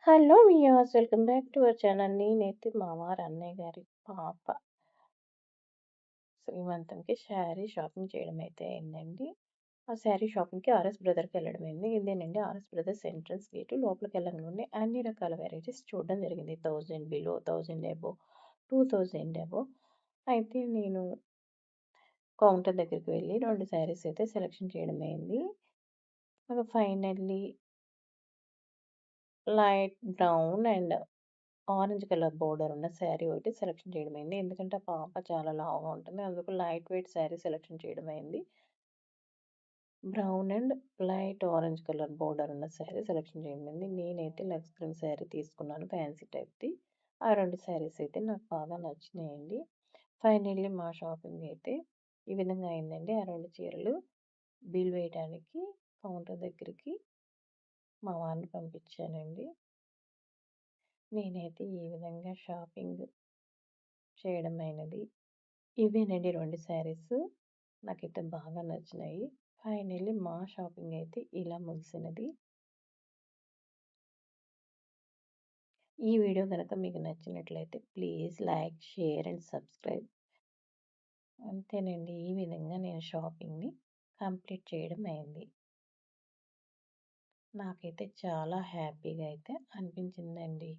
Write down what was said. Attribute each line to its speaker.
Speaker 1: Hello viewers, welcome back to our channel. నేనైతే మా వారు అన్నయ్య గారి పాప శ్రీమంతంకి శారీ షాపింగ్ చేయడం అయితే అయిందండి. ఆ శారీ షాపింగ్‌కి ఆర్ఎస్ బ్రదర్‌కి వెళ్ళడం అయింది. ఇదేనండి ఆర్ఎస్ బ్రదర్స్ ఎంట్రన్స్ గేట్. లోపలికి వెళ్ళంగానే అన్ని రకాల వెరైటీస్ చూడడం జరిగింది. 1000 బిలో, 1000 అబోవ్, 2000 అబోవ్. అయితే నేను కౌంటర్ దగ్గరికి వెళ్ళి 2 శారీస్ అయితే సెలెక్షన్ చేయడం అయింది. Finally light brown and orange colour border ఉన్న శారీ ఒకటి సెలెక్షన్ చేయడం అయింది. ఎందుకంటే ఆ పాప చాలా లావుగా ఉంటుంది. అందుకు లైట్ వెయిట్ శారీ సెలెక్షన్ చేయడం అయింది. Brown and light orange colour border ఉన్న శారీ సెలెక్షన్ చేయడం అయింది. నేనైతే లక్స్ గ్రీన్ శారీ తీసుకున్నాను, ఫ్యాన్సీ టైప్‌ది. ఆ 2 శారీస్ అయితే నాకు బాగా నచ్చినాయండి. ఫైనల్లీ మా షాపింగ్ అయితే ఈ విధంగా అయిందండి. ఆ 2 చీరలు బిల్ వేయడానికి కౌంటర్ దగ్గరికి మా వారిని పంపించానండి. నేనైతే ఈ విధంగా షాపింగ్ చేయడం అయినది. ఇవేనండి 2 శారీస్. నాకైతే బాగా నచ్చినాయి. ఫైనల్లీ మా షాపింగ్ అయితే ఇలా ముగిసినది. ఈ వీడియో గనక మీకు నచ్చినట్లయితే please like, share and subscribe. అంతేనండి. ఈ విధంగా నేను షాపింగ్‌ని కంప్లీట్ చేయడం అయింది. నాకైతే చాలా హ్యాపీగా అయితే అనిపించిందండి.